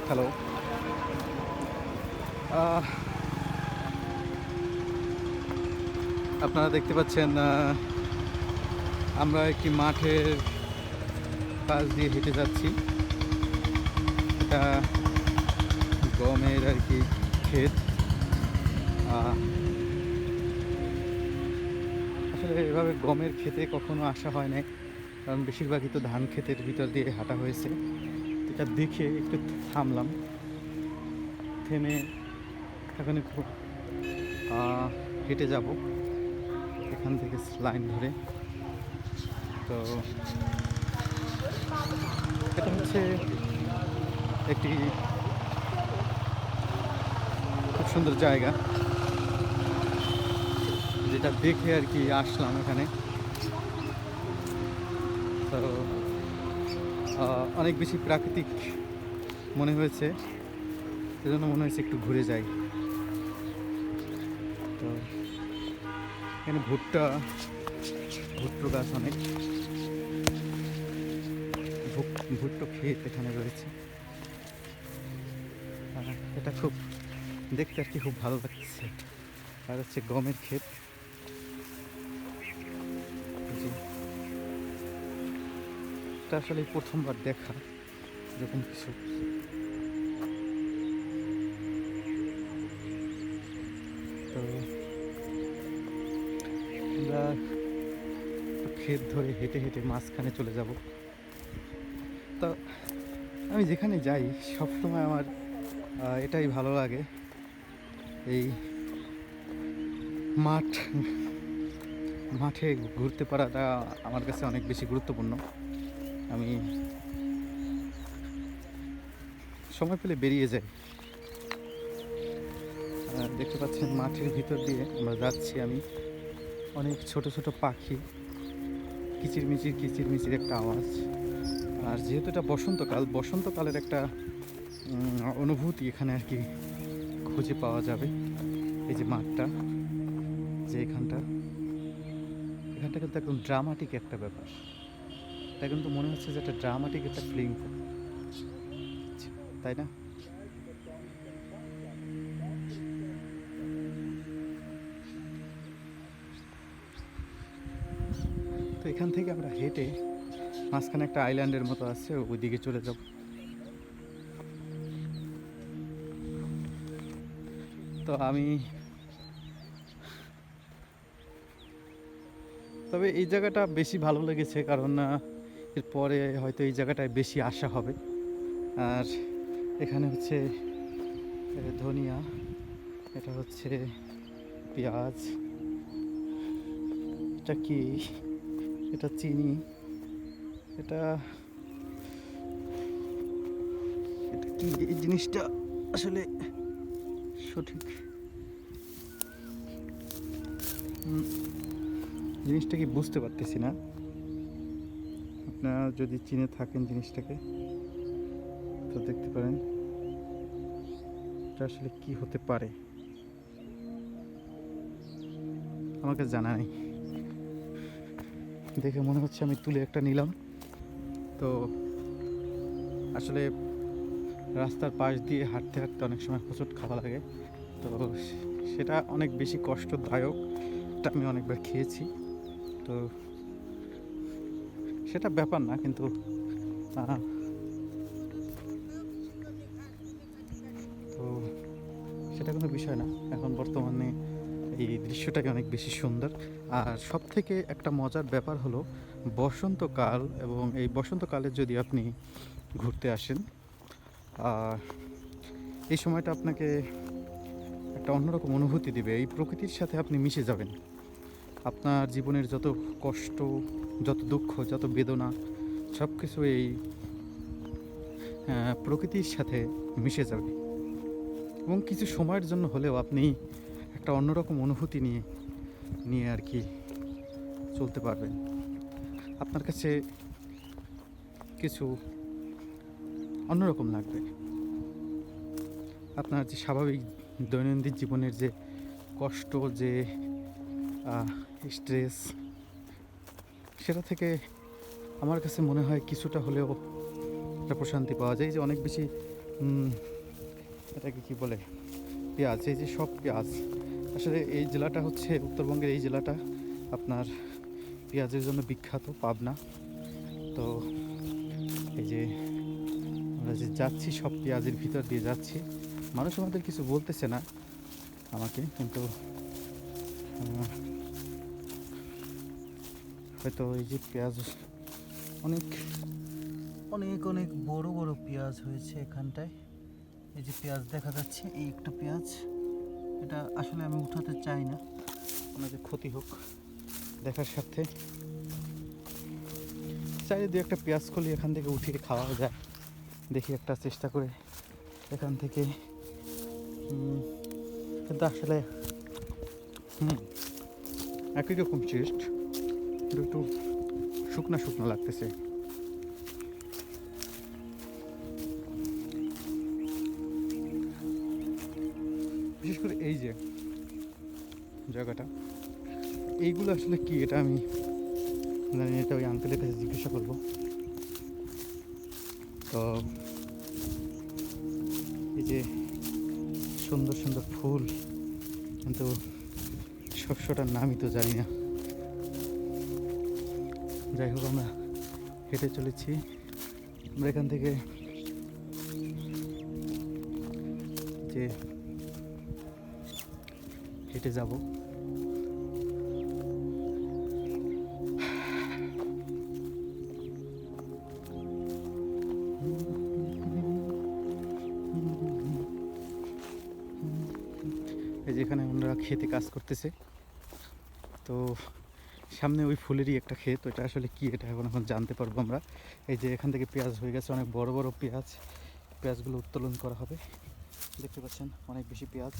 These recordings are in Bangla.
হ্যালো। আপনারা দেখতে পাচ্ছেন আমরা একটি মাঠের পাশ দিয়ে হেঁটে যাচ্ছি। এটা গমের আর কি ক্ষেত। আসলে এভাবে গমের ক্ষেতে কখনো আসা হয় নাই, কারণ বেশিরভাগই তো ধান ক্ষেতের ভিতর দিয়ে হাঁটা হয়েছে। এটা দেখে একটু থামলাম, থেমে এখন একটু হেঁটে যাব এখান থেকে লাইন ধরে। তো এটা হচ্ছে একটি খুব সুন্দর জায়গা, যেটা দেখে আর কি আসলাম এখানে। তো অনেক বেশি প্রাকৃতিক মনে হয়েছে, সেজন্য মনে হয়েছে একটু ঘুরে যাই। তো এখানে ভুট্টো গাছ অনেক, ভুট্টো ক্ষেত এখানে রয়েছে। এটা খুব দেখতে আর কি খুব ভালো লাগছে। আর হচ্ছে গমের ক্ষেত। এটা আসলে প্রথমবার দেখা এরকম কিছু। তো আমরা ক্ষেত ধরে হেঁটে হেঁটে মাঝখানে চলে যাব। তো আমি যেখানে যাই সবসময় আমার এটাই ভালো লাগে, এই মাঠে ঘুরতে পারাটা আমার কাছে অনেক বেশি গুরুত্বপূর্ণ। আমি সময় পেলে বেরিয়ে যাই। দেখতে পাচ্ছেন মাঠের ভিতর দিয়ে আমরা যাচ্ছি। আমি অনেক ছোট ছোট পাখি, কিচিরমিচির একটা আওয়াজ। আর যেহেতু এটা বসন্তকালের একটা অনুভূতি এখানে আর কি খুঁজে পাওয়া যাবে। এই যে মাঠটা, যে এখানটা কিন্তু একদম ড্রামাটিক একটা ব্যাপার। এটা কিন্তু মনে হচ্ছে যে একটা ড্রামাটিক একটা ফিল্ম, তাই না? তো এখান থেকে আমরা হেঁটে মাঝখানে একটা আইল্যান্ডের মতো আছে, ওইদিকে চলে যাব। তো তবে এই জায়গাটা বেশি ভালো লেগেছে, কারণ এরপরে হয়তো এই জায়গাটায় বেশি আসা হবে। আর এখানে হচ্ছে ধনিয়া, এটা হচ্ছে পেঁয়াজ, এটা কি, এটা চিনি, এটা এটা কি, এই জিনিসটা আসলে সঠিক জিনিসটা কি বুঝতে পারতেছি না। আপনারা যদি চিনে থাকেন জিনিসটাকে তো দেখতে পারেন এটা আসলে কি হতে পারে, আমাকে জানা নেই। দেখে মনে হচ্ছে আমি তুলে একটা নিলাম। তো আসলে রাস্তার পাশ দিয়ে হাঁটতে হাঁটতে অনেক সময় হোঁচট খাওয়া লাগে। তো সেটা অনেক বেশি কষ্টদায়ক, এটা আমি অনেকবার খেয়েছি। তো সেটা ব্যাপার না, কিন্তু তো সেটা কোনো বিষয় না। এখন বর্তমানে এই দৃশ্যটাকে অনেক বেশি সুন্দর। আর সব থেকে একটা মজার ব্যাপার হলো বসন্তকাল, এবং এই বসন্তকালে যদি আপনি ঘুরতে আসেন, এই সময়টা আপনাকে একটা অন্যরকম অনুভূতি দিবে। এই প্রকৃতির সাথে আপনি মিশে যাবেন। আপনার জীবনের যত কষ্ট, যত দুঃখ, যত বেদনা, সব কিছু এই প্রকৃতির সাথে মিশে যাবে। এবং কিছু সময়ের জন্য হলেও আপনি একটা অন্যরকম অনুভূতি নিয়ে নিয়ে আর কি চলতে পারবেন। আপনার কাছে কিছু অন্যরকম লাগবে। আপনার যে স্বাভাবিক দৈনন্দিন জীবনের যে কষ্ট, যে স্ট্রেস, সেটা থেকে আমার কাছে মনে হয় কিছুটা হলেও একটা প্রশান্তি পাওয়া যায়। যে অনেক বেশি উম, এটাকে কি বলে, পেঁয়াজ। এই যে সব পেঁয়াজ, আসলে এই জেলাটা হচ্ছে উত্তরবঙ্গের এই জেলাটা আপনার পেঁয়াজের জন্য বিখ্যাত, পাবনা। তো এই যে আমরা যে যাচ্ছি সব পেঁয়াজের ভিতর দিয়ে যাচ্ছি, মানুষ আমাদের কিছু বলতেছে না আমাকে, কিন্তু হয়তো এই যে পেঁয়াজ অনেক অনেক অনেক বড় বড় পেঁয়াজ হয়েছে এখানটায়। এই যে পেঁয়াজ দেখা যাচ্ছে, এই একটা পেঁয়াজ, এটা আসলে আমি উঠাতে চাই না, ওনাদের ক্ষতি হোক দেখার সাথে। চাইলে দু একটা পেঁয়াজ কলি এখান থেকে উঠিয়ে খাওয়া যায়, দেখি একটা চেষ্টা করে এখান থেকে। কিন্তু আসলে একই রকম টেস্ট, কিন্তু একটু শুকনা শুকনো লাগতেছে। বিশেষ করে এই যে জায়গাটা, এইগুলো আসলে কি এটা আমি জানি, এটা ওই আঙ্কেলের কাছে জিজ্ঞাসা করবো। তো এই যে সুন্দর সুন্দর ফুল, কিন্তু শস্যটার নামই তো জানি না। যাই হোক, আমরা হেঁটে চলেছি, আমরা এখান থেকে যে হেঁটে যাব। এই যে এখানে ওনারা খেতে কাজ করতেছে, তো সামনে ওই ফুলেরই একটা ক্ষেত, ওইটা আসলে কি এটা এখন জানতে পারবো আমরা। এই যে এখান থেকে পেঁয়াজ হয়ে গেছে, অনেক বড় বড় পেঁয়াজ, পেঁয়াজগুলো উত্তোলন করা হবে। দেখতে পাচ্ছেন অনেক বেশি পেঁয়াজ,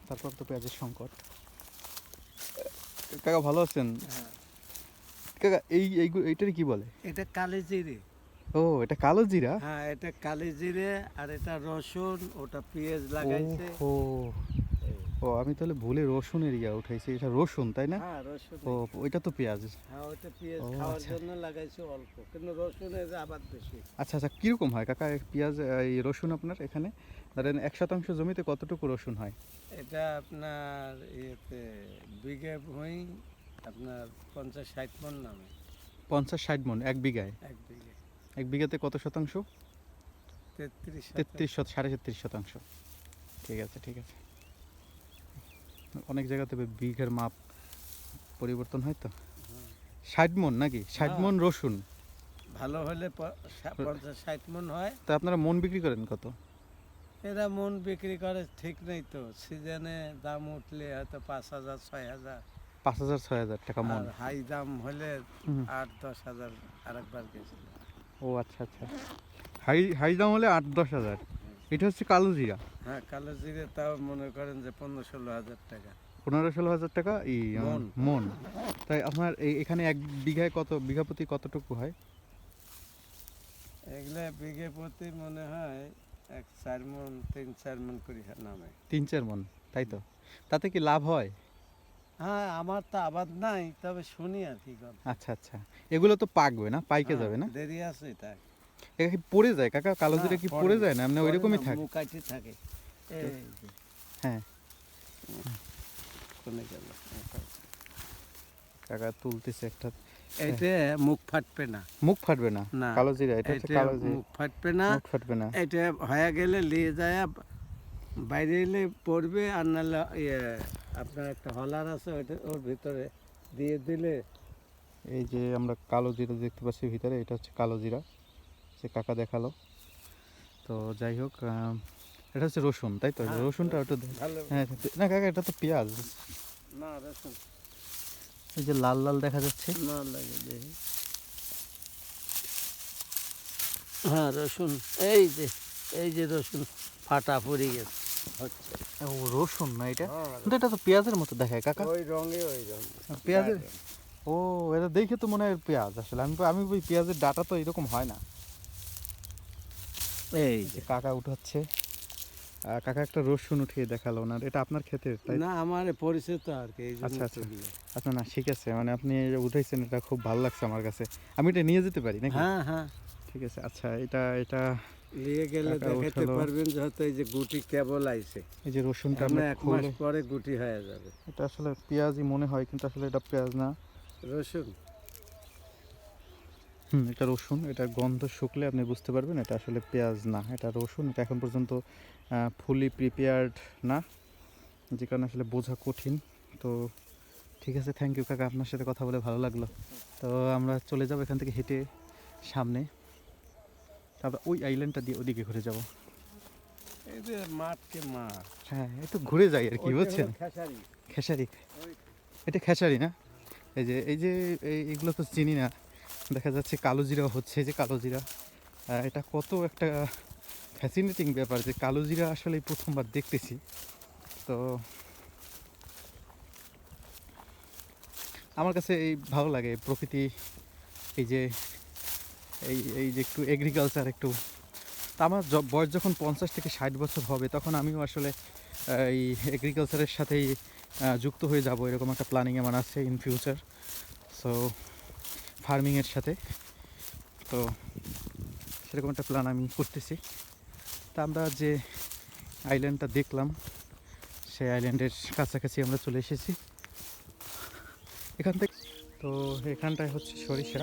তারপর তো পেঁয়াজের সংকট। কাকা ভালো আছেন? কাকা এইটারই কি বলে? এটা কালো জিরে। ও, এটা কালো জিরা। হ্যাঁ, এটা কালো জিরে, আর এটা রসুন, ওটা পেঁয়াজ লাগাইছে। ও ও, আমি তাহলে ভুলে রসুনের উঠাইছি, এটা রসুন তাই না? হ্যাঁ, রসুন। ও, ওইটা তো পেঁয়াজ। হ্যাঁ, ওটা পেঁয়াজ ও, খাওয়ার আচ্ছা জন্য লাগাইছে অল্প, কিন্তু রসুনের আবাদ বেশি। আচ্ছা আচ্ছা, কীরকম হয় কাকা পেঁয়াজ, এই রসুন আপনার এখানে ধরেন 1 শতাংশ জমিতে কতটুকু রসুন হয়? এটা আপনার ইয়েতে বিঘে ভুঁই আপনার 50-60 মণ নামে। 50-60 মণ এক বিঘায়? এক বিঘে এক বিঘাতে কত শতাংশ? 33 33-33%। ঠিক আছে ঠিক আছে। অনেক জায়গাতে বিঘের মাপ পরিবর্তন হয় তো। 60 মণ নাকি? 60 মণ রসুন ভালো হলে 50-60 মণ হয়। তা আপনারা মন বিক্রি করেন কত? এরা মন বিক্রি করে ঠিক নেই তো, সিজনে দাম উঠলে হয়তো 5,000-6,000, 5,000-6,000 টাকা মন। আর হাই দাম হলে হুম। 8-10,000 আরেকবার গেছিল। ও আচ্ছা আচ্ছা, হাই হাই দাম হলে 8-10 হাজার। এটা হচ্ছে কালো জিরা। হ্যাঁ, কালো জিরে তাও মনে করেন যে 15-16 হাজার টাকা 15-16 হাজার টাকা মন। মন। তাই আপনার এখানে এক বিঘায় কত, বিঘা প্রতি কতটুকু হয়? এগুলা বিঘে প্রতি মনে হয় 1-4 মণ 3-4 মণ করে নামে। 3-4 মণ, তাই তো? তাতে কি লাভ হয়? হ্যাঁ, আমার তো আবাদ নাই, তবে শুনি আর কি কথা। আচ্ছা আচ্ছা, এগুলো তো পাকবে না, পাইকে হ্যাঁ, যাবে না? দেরি আছে এটা। এটা কি পড়ে যায় কাকা? কালো জিরা কি পড়ে যায় না, এমনি ওই রকমই থাকে? মুকাইতে থাকে। এই যে, হ্যাঁ, কোনে গেল? কাকা তুলতেছে একটা। এটা মুখ ফাটবে না। মুখ ফাটবে না? না, কালো জিরা, এটা হচ্ছে এটা কালো জিরা, মুখ ফাটবে না। মুখ ফাটবে না। এটা হয়ে গেলে নিয়ে যায় বাইরে এলে পড়বে, আর নাহলে আপনার একটা হলার আছে, ওইটা ওর ভিতরে দিয়ে দিলে। এই যে আমরা কালো জিরা দেখতে পাচ্ছি ভিতরে, এটা হচ্ছে কালো জিরা, সে কাকা দেখালো। তো যাই হোক, এটা হচ্ছে রসুন তাই তো? হ্যাঁ, রসুনটা ওটা ভালো। হ্যাঁ, না কাকা এটা তো পেঁয়াজ। না, রসুন এই যে লাল লাল দেখা যাচ্ছে। না লাগে দেখি। হ্যাঁ, রসুন, এই যে রসুন ফাটা পড়ে গেছে হচ্ছে। ও, রসুন না এটা? হ্যাঁ, কিন্তু এটা তো পেঁয়াজের মতো দেখায় কাকা। ওই রঙে ওই রঙ পেঁয়াজের? ও, এটা দেখে তো মনে হয় পেঁয়াজ। আসলে আমি আমি ওই পেঁয়াজের ডাটা তো এরকম হয় না। এই যে যে। কাকা উঠাচ্ছে, কাকা একটা রসুন উঠিয়ে দেখালো ওনার। এটা আপনার ক্ষেতের তাই? না, আমার পরিচিত আর কি, এই জন্য আচ্ছা আচ্ছা তুললাম। আচ্ছা, না ঠিক আছে, মানে আপনি উঠাইছেন, এটা খুব ভালো লাগছে আমার কাছে। আমি এটা নিয়ে যেতে পারি নাকি? হ্যাঁ হ্যাঁ, ঠিক আছে, আচ্ছা এটা এটা নিয়ে গেলে কাকা দেখাতে উঠালো। পারবেন যে হয়তো এই যে গুটি কেবল আইছে, এই যে রসুনটা আমরা আমরা 1 মাস খুলে, পরে গুটি হয়ে যাবে। এটা আসলে পেঁয়াজই মনে হয় কিন্তু আসলে এটা পেঁয়াজ না। রসুন এটা রসুন, এটা গন্ধ শুকলে আপনি বুঝতে পারবেন এটা আসলে পেঁয়াজ না, এটা রসুন। এটা এখন পর্যন্ত ফুলি প্রিপেয়ার্ড না, যে কারণে আসলে বোঝা কঠিন। তো ঠিক আছে, থ্যাংক ইউ কাকা, আপনার সাথে কথা বলে ভালো লাগলো। তো আমরা চলে যাব এখান থেকে হেঁটে সামনে, তারপর ওই আইল্যান্ডটা দিয়ে ওদিকে ঘুরে যাব। এই যে মাঠকে মাঠ, হ্যাঁ একটু ঘুরে যাই আর কি, ওইটা বুঝছেন? হলো খেসারি। খেসারি, ওই এটা খেসারি না? এই যে এইগুলো তো চিনি না। দেখা যাচ্ছে কালো জিরা হচ্ছে, এই যে কালো জিরা, এটা কত একটা ফ্যাসিনেটিং ব্যাপার যে কালো জিরা আসলে এই প্রথমবার দেখতেছি। তো আমার কাছে এই ভালো লাগে প্রকৃতি, এই যে এই যে একটু এগ্রিকালচার একটু। তা আমার বয়স যখন 50 থেকে 60 বছর হবে তখন আমিও আসলে এই এগ্রিকালচারের সাথেই যুক্ত হয়ে যাব, এরকম একটা প্ল্যানিং আমার আছে ইন ফিউচার। সো ফার্মিংয়ের সাথে, তো সেরকম একটা প্ল্যান আমি করতেছি। তা আমরা যে আইল্যান্ডটা দেখলাম সেই আইল্যান্ডের কাছাকাছি আমরা চলে এসেছি এখান থেকে। তো এখানটায় হচ্ছে সরিষা,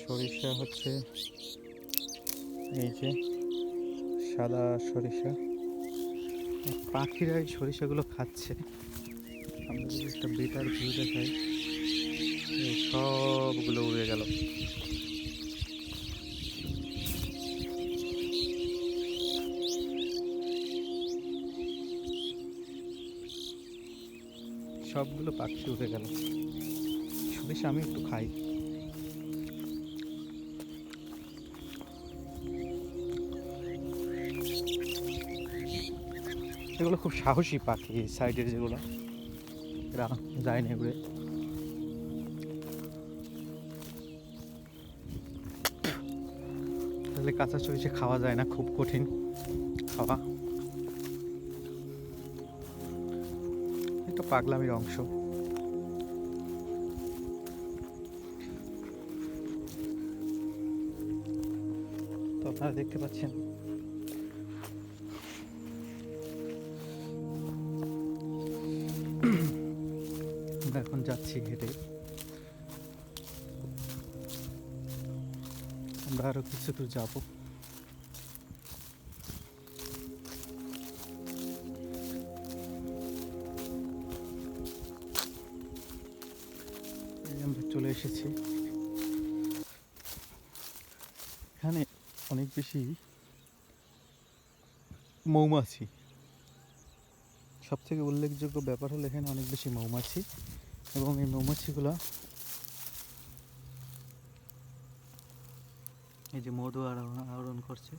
সরিষা হচ্ছে এই যে সাদা সরিষা, পাখিরা এই সরিষাগুলো খাচ্ছে। আমরা যদি একটা বেটার ভিউ দেখাই, এই সবগুলো উড়ে গেল। সবগুলো পাখি উড়ে গেল। সরিষা আমি একটু খাই। এগুলো খুব সাহসী পাখি, সাইডের যেগুলো, এরা যায় না উড়ে। তাহলে কাঁচা সরিষা খাওয়া যায় না, খুব কঠিন খাওয়া। এটা পাগলামির অংশ। তো আপনারা দেখতে পাচ্ছেন আমরা এখন যাচ্ছি হেঁটে। আমরা আরো কিছু দূর যাবো। আমরা চলে এসেছি, এখানে অনেক বেশি মৌমাছি। সব থেকে উল্লেখযোগ্য ব্যাপার হলো এখানে অনেক বেশি মৌমাছি, এবং এই মৌমাছিগুলো এই যে মধু আহরণ করছে।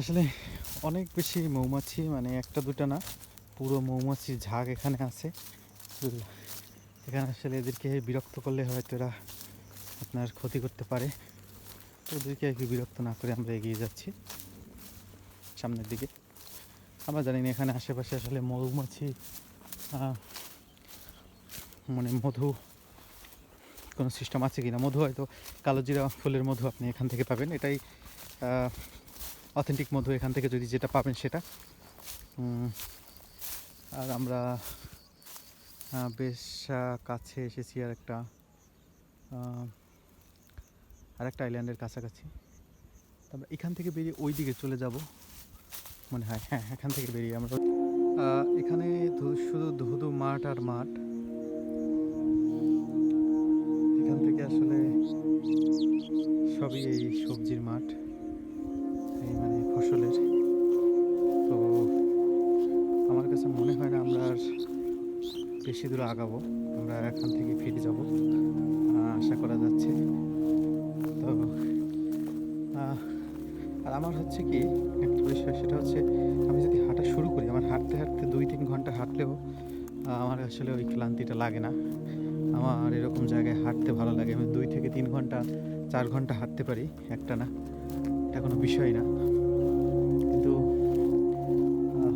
আসলে অনেক বেশি মৌমাছি, মানে একটা দুটা না, পুরো মৌমাছির ঝাঁক এখানে আছে। এখানে আসলে এদেরকে বিরক্ত করলে হয়তো এরা আপনার ক্ষতি করতে পারে। তো ওদেরকে আর কি বিরক্ত না করে আমরা এগিয়ে যাচ্ছি সামনের দিকে। আমরা জানি না এখানে আশেপাশে আসলে মৌমাছি মানে মধু কোনো সিস্টেম আছে কি না। মধু হয়তো কালোজিরা ফুলের মধু আপনি এখান থেকে পাবেন, এটাই অথেন্টিক মধু এখান থেকে যদি যেটা পাবেন সেটা। আর আমরা বেশ কাছে এসেছি আর একটা আইল্যান্ডের কাছাকাছি। তারপর এখান থেকে বেরিয়ে ওই দিকে চলে যাব মনে হয়। হ্যাঁ, এখান থেকে বেরিয়ে আমরা এখানে শুধু ধুধু মাঠ আর মাঠ। এখান থেকে আসলে সবই এই সবজির মাঠ, এই মানে ফসলের। তো আমার কাছে মনে হয় না আমরা আর বেশি দূর আগাবো, আমরা এখান থেকে ফিরে যাব আশা করা যাচ্ছে। তো আর আমার হচ্ছে কি একটা বিষয়, সেটা হচ্ছে আমি যদি হাঁটা শুরু করি, আমার হাঁটতে হাঁটতে 2 2-3 ঘন্টা হাঁটলেও আমার আসলে ওই ক্লান্তিটা লাগে না। আমার এরকম জায়গায় হাঁটতে ভালো লাগে। আমি 2 থেকে 3 ঘন্টা 4 ঘন্টা হাঁটতে পারি একটানা। এটা কোনো বিষয় না। কিন্তু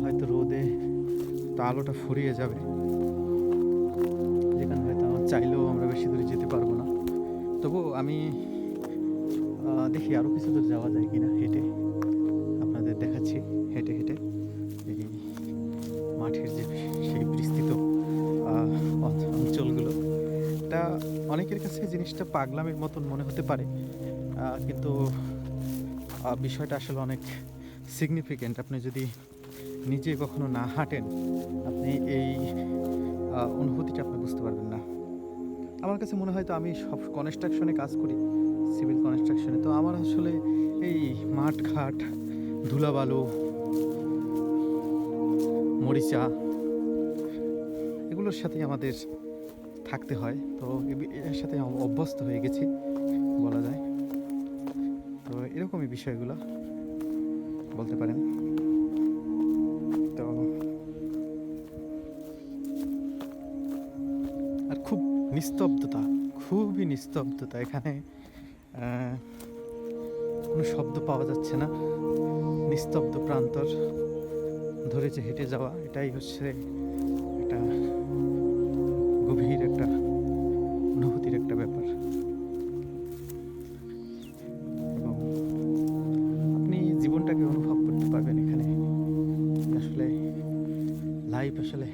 হয়তো রোদে তো আলোটা ফুরিয়ে যাবে। যেখানে হয়তো আমার চাইলেও আমরা বেশি দূরে যেতে পারবো না। তবুও আমি দেখি আরও কিছু দূর যাওয়া যায় কিনা হেঁটে। আপনাদের দেখাচ্ছি হেঁটে হেঁটে এই মাঠের যে সেই বিস্তৃত অঞ্চলগুলো। এটা অনেকের কাছে জিনিসটা পাগলামির মতন মনে হতে পারে, কিন্তু বিষয়টা আসলে অনেক সিগনিফিক্যান্ট। আপনি যদি নিজে কখনো না হাঁটেন, আপনি এই অনুভূতিটা আপনি বুঝতে পারবেন না। আমার কাছে মনে হয় তো আমি সব কনস্ট্রাকশনে কাজ করি, সিভিল কনস্ট্রাকশনে। তো আমার আসলে এই মাঠঘাট, ধুলাবালু, মরিচা এগুলোর সাথেই আমাদের থাকতে হয়। তো এর সাথে অভ্যস্ত হয়ে গেছি বলা যায়। তো এরকমই বিষয়গুলো বলতে পারেন। তো আর খুব নিস্তব্ধতা, খুবই নিস্তব্ধতা এখানে। কোনো শব্দ পাওয়া যাচ্ছে না, নিস্তব্ধ প্রান্তর ধরে যে হেঁটে যাওয়া, এটাই হচ্ছে একটা গভীর একটা অনুভূতির একটা ব্যাপার। এবং আপনি জীবনটাকে অনুভব করতে পারবেন এখানে। আসলে লাইফ আসলে